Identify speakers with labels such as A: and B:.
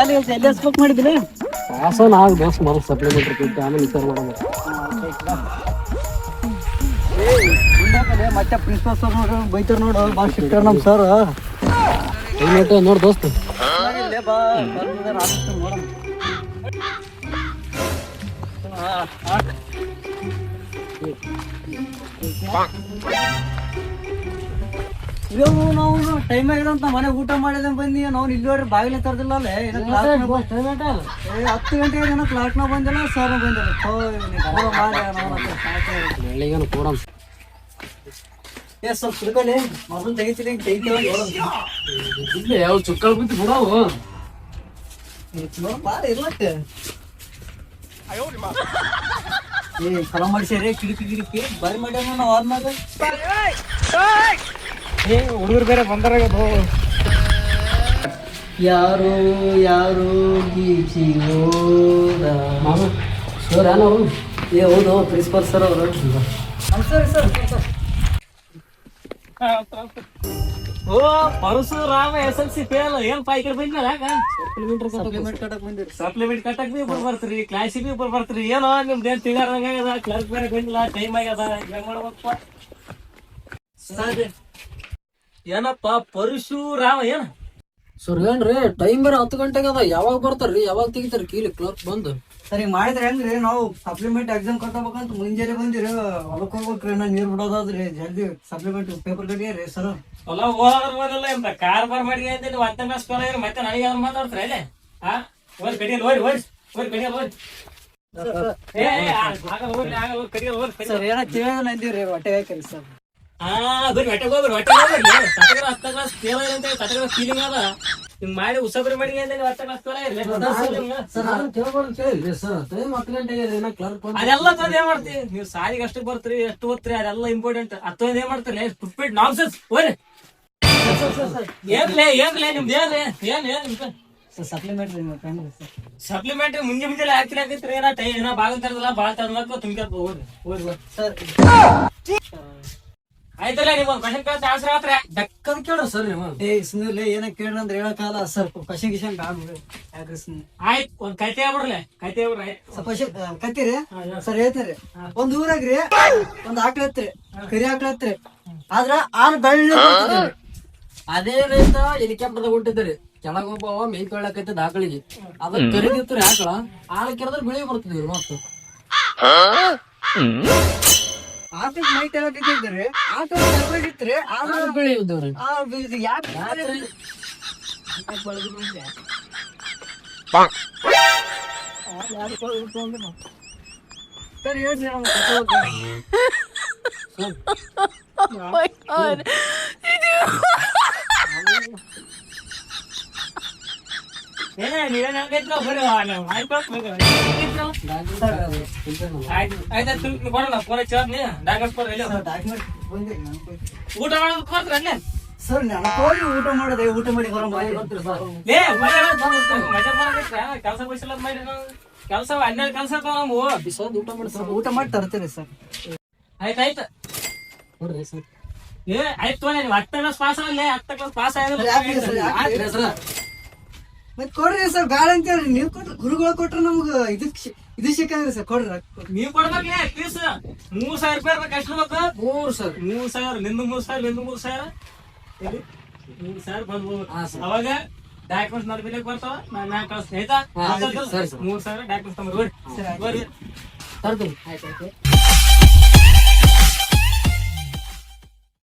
A: ಶಾಲೆ ಎಲ್ಲಿ ಹಚ್ಬೇಕು ಮಾಡಿದ್ರಿ?
B: ಪಾಸನ್ ಆಗ ದೋಸ್ತ್ ಮರ ಸಪ್ಲಿಮೆಂಟ್ರಿ ಕೊಟ್ಟು ಆಮೇಲೆ ವಿಚಾರ ಮಾಡೋದು.
A: ಮತ್ತೆ ಪ್ರಿನ್ಸಿಪಲ್ ಸರ್ ನೋಡ್ರಿ ಬೈತಾರ ನೋಡು, ಭಾಳ ಸ್ಟ್ರಿಕ್ಟ್ ನಮ್ಮ ಸರ್.
B: ನೋಡ್ ದೋಸ್ತ್
A: ನಾವು ಟೈಮ್ ಆಗಿದಂತ ಮನೆ ಊಟ ಮಾಡಿದ ಬಂದಿ. ನಾವು ಇಲ್ಲಿ ನೋಡ್ರಿ ಬಾಗಿಲೇ ತರದಿಲ್ಲ. 10 ಗಂಟೆಗೆ ಏನೋ ಕ್ಲಾಸ್ನಾಗ ಬಂದಿಲ್ಲ, ಸರ್ ಬಂದಿಲ್ಲ. ಸ್ವಲ್ಪ ತಿಳ್ಕೊಳ್ಳಿ, ಮೊದಲು ತೆಗಿತೀನಿ
B: ಇಲ್ಲ ಯಾವ ಚುಕ್ಕಲ್ ಬಿದ್ದು ಬಿಡವು
A: ಬಾಳ ಇರ್ಲಕ್ಕೆ. ಕಲ ಮಾಡಿಸ್ಯಾರಿ ಕಿಟಕಿ ಗಿಡಕಿ ಬಾರಿ ಮಾಡ್ಯಾರ ನಾವು ಆದ್ಮಾಗ.
B: ಹುಡುಗರು ಬೇರೆ ಬಂದಾರ.
A: ಯಾರು ಯಾರು ಗೀಚಿ ಹೋದ
B: ಸರ್ ಏನವರು?
A: ಹೌದು ಪ್ರಿನ್ಸಿಪಲ್ ಸರ್ ಅವರು. ಸರಿ ಸರ್.
C: ಓ ಪರಶುರಾಮ SLC ಫೇಲ್. ಏನಪ್ಪ ಈ ಕಡೆ ಬಂದ್ಮೇಲೆ
A: ಸಪ್ಲಿಮೆಂಟ್ ಕಟ್ಟಕ್ ಬಂದಿರಿ.
C: ಸಪ್ಲಿಮೆಂಟ್ ಕಟ್ಟಕ್ ಬಿ ಇಬ್ಬರು ಬರ್ತೀರಿ, ಕ್ಲಾಸಿಗೆ ಇಬ್ಬರು ಬರ್ತೀರಿ. ಏನೋ ನಿಮ್ದು ಏನ್ ತಿಂಗಾರಂಗ ಕ್ಲರ್ಕ್ ಬೇರೆ ಬಂದಿಲ್ಲ, ಟೈಮ್ ಆಗ್ಯದ, ಹೆಂಗ್ ಮಾಡ್ಬೇಕಪ್ಪ? ಏನಪ್ಪ ಪರಶುರಾಮ ಏನ
B: ಸರ್ ಏನ್ರಿ ಟೈಮ್ ಬೇರೆ 10 ಗಂಟೆಗೆ ಅದ. ಯಾವಾಗ ಬರ್ತಾರ್ರಿ? ಯಾವಾಗ ತೆಗಿತಾರ ಕೀಲಿ ಕ್ಲರ್ಕ್ ಬಂದು?
A: ಸರಿ ಮಾಡಿದ್ರೆ ಹೆಂಗ್ರಿ? ನಾವು ಸಪ್ಲಿಮೆಂಟ್ ಎಕ್ಸಾಮ್ ಕಟ್ಟಬೇಕಂತ ಮುಂಜಾನೆ ಬಂದಿರಿ. ಹೊಲಕ್ ಹೋಗ್ಬೇಕ್ರಿ, ನೀರ್ ಬಿಡೋದಾದ್ರಿ. ಜಲ್ದಿ ಸಪ್ಲಿಮೆಂಟ್ ಪೇಪರ್ ಕಟ್ಟಿರಿ ಸರ್.
C: ಹೊಲ ಹೋದ್ರಲ್ಲ ಎಂತ ಕಾರ್ಬಾರ್ ಮಾಡಿ ಅಂತ ನೀವು ಮತ್ತೆ ಮತ್ತೆ ನನಗೆ ಯಾರು ಮಾತಾಡ್ತಾರೆ ಅಲ್ಲೇ? ಹೋಗಿ ಕಡಿಯಲ್ ಹೋರಿ ಹೋರಿ ಹೋರಿ ಕಡಿಯಲ್ ಹೋರಿ.
A: ಸರ್ ಏನ ತಿಳಿಯೋಣ ಅಂದಿವ್ರಿ, ಹೊಟ್ಟೆ ಹಾಕಿರಿ ಸರ್.
C: ಬರ್ರಿ ಹೊಟ್ಟೆಗೆ ಹೋಗ್ರಿ, ಹೊಟ್ಟೆಗೆ ಹೋಗ್ರಿ. ತಟಗ್ರ 10ನೇ ಕ್ಲಾಸ್ ಫೇಲ್ ಅಂತ ತಟಗ್ರ ಫೀಲಿಂಗ್ ಅದ. ಹಿಂಗ್ ಮಾಡಿ ಉಸಾಬರಿ ಮಾಡಿ ಅಂತ 10ನೇ ಕ್ಲಾಸ್ ಫೇಲ್ ಆಗಿರ್ಲಿ. ಅದೆಲ್ಲ ತಂದ್ ಏನ್ ಮಾಡ್ತೀವಿ ನೀವು? ಸಾಲಿಗೆ ಅಷ್ಟು ಬರ್ತೀರಿ, ಎಷ್ಟು ಓದ್ತೀರಿ, ಅದೆಲ್ಲ ಇಂಪಾರ್ಟೆಂಟ್. ಅತ್ತೊಂದ್ ಏನ್ ಮಾಡ್ತೀರಿ? Stupid nonsense. ಹೋರಿ ಏನ್ಲೇ ಏನ್ಲೇ ನಿಮ್ದು ಏನ್ರಿ? ಏನ್ ನಿಮ್ದು
A: ಸಪ್ಲಿಮೆಂಟ್ರಿ
C: ಸಪ್ಲಿಮೆಂಟ್ರಿ ಮುಂಜೆ ಮುಂಜಾನೆ ಹಾಕಿ ಹಾಕಿತ್ರಿ. ಏನ ಟೈ ಏನ ಬಾಗಿಲ್ ತರದಿಲ್ಲ, ಬಾಳ ತರಬೇಕು ತುಂಬ್ಯಾಕ. ಹೋಗ್ರಿ ಹೋಗ್ರಿ
A: ಸರ್.
C: ಆಯ್ತಲ್ಲ ನೀವು ಒಂದು ಕ್ವಶನ್ ಕೇಳ್ತಾ ಆನ್ಸರ್ ಆತ್ರೆ
B: ಡಕ್ಕನ್ ಕೇಳ್ರಿ ಸರ್ ನೀವು.
A: ಸುಮ್ಮನೆ ಏನ ಕೇಳ್ರಿ ಅಂದ್ರೆ ಹೇಳಕಾಲ ಸರ್. ಕ್ವಶನ್ ಗಿಶನ್ ಬ್ಯಾಡ್ರಿ ಯಾಕ್ರಿ ಸುಮ್ಮನೆ.
C: ಆಯ್ತು ಒಂದ್ ಕತೆ ಆಗ್ಬಿಡ್ಲೆ, ಕತೆ ಆಗ್ಬಿಡ್ರಿ.
A: ಕತ್ತೀರಿ ಸರ್? ಹೇಳ್ತೀರಿ. ಒಂದ್ ಊರಾಗ್ರಿ ಒಂದ್ ಆಕಳ ಐತ್ರಿ, ಕರಿ ಆಕಳ ಐತ್ರಿ. ಆದ್ರ ಆನ್ ಬೆಳ್ಳ
B: ಅದೇ ರೈತ ಹೆಲಿಕಾಪ್ಟರ್ದಾಗ ಹೊಂಟಿದ್ರಿ. ಕೆಳಗ ಒಬ್ಬ ಮೇಯ್ ತೊಳಕೈತದ ಆಕಳಿಗೆ. ಅದ ಕರಿದಿತ್ರಿ ಆಕಳ. ಆಳ ಕೆರೆದ್ರೆ ಬೆಳಿ ಬರ್ತಿದ್ವಿ ಮತ್ತ.
A: ಆಕಳ ಮೈ ತೆಳಕಿದ್ರಿ, ಆಕಳ ಬೆಳಿತ್ರಿ. ಆದ್ರ
B: ಬೆಳಿ ಇದ್ದವ್ರಿ.
A: ಯಾಕೆ ಸರ್ ಹೇಳ್ರಿ.
C: ನೀವೇನ್ ಹಂಗೈತ್ಲ ಬರೀ ಆಯ್ತು ಕೊಡಲ್ಲ ಫೋನ್ ಹಚ್ಚಿ ಡಾಕ್ಯುಮೆಂಟ್ ಊಟ ಮಾಡೋದಕ್ಕೆ ಬರ್ತೀರ ಅಲ್ಲೇ
A: ಸರ್. ನನಗೋಗಿ ಊಟ ಮಾಡೋದೇ, ಊಟ ಮಾಡಿ ಹೊರ
C: ಕೆಲಸ ಬಯಸಿಲ್ಲ ಮಾಡಿ ಕೆಲಸ 12 ಕೆಲಸ ನಾವು
B: ಊಟ ಮಾಡಿ
A: ಊಟ ಮಾಡಿ ತರ್ತೀರಿ ಸರ್.
C: ಆಯ್ತಾಯ್ತು
B: ನೋಡ್ರಿ ಸರ್.
C: ಆಯ್ತು ನೀವು 10ನೇ ಕ್ಲಾಸ್ ಪಾಸ್ ಆಗಲ್ಲ, 10ನೇ ಕ್ಲಾಸ್ ಪಾಸ್ ಆಗಿಲ್ಲ
A: ಮತ್ ಕೊಡ್ರಿ ಸರ್. ಬ್ಯಾಡ ಅಂತೇಳ್ರಿ. ನೀವ್ ಕೊಟ್ರಿ, ಗುರುಗಳು ಕೊಟ್ರ ನಮ್ಗ ಇದು ಸಿಕ್ಕಂದ್ರಿ ಸರ್. ಕೊಡ್ರಿ.
C: ನೀವ್ ಕೊಡ್ಬೇಕ್ಲೇ ಫೀಸ್ 3000 ರೂಪಾಯಿ ಇರ್ಬೇಕು. ಎಷ್ಟು ಬೇಕು?
B: 3,000.
C: ನಿಂದು 3,000 ನಿಂದು 3,000 3,000 ಬಂದ್ಬೋದು. ಅವಾಗ ಡಾಕ್ಯುಮೆಂಟ್ಸ್ ನನ್ನ ಬೆಲೆಗೆ ಬರ್ತಾವ. ನಾನು ಕಳಿಸ್ತೀನಿ ಆಯ್ತಾ? 3,000 ಡಾಕ್ಯುಮೆಂಟ್ಸ್ ತಗೊಂಡ್ರಿ.
B: ತರ್ತೀನಿ.
A: ಆಯ್ತಾಯ್ತು.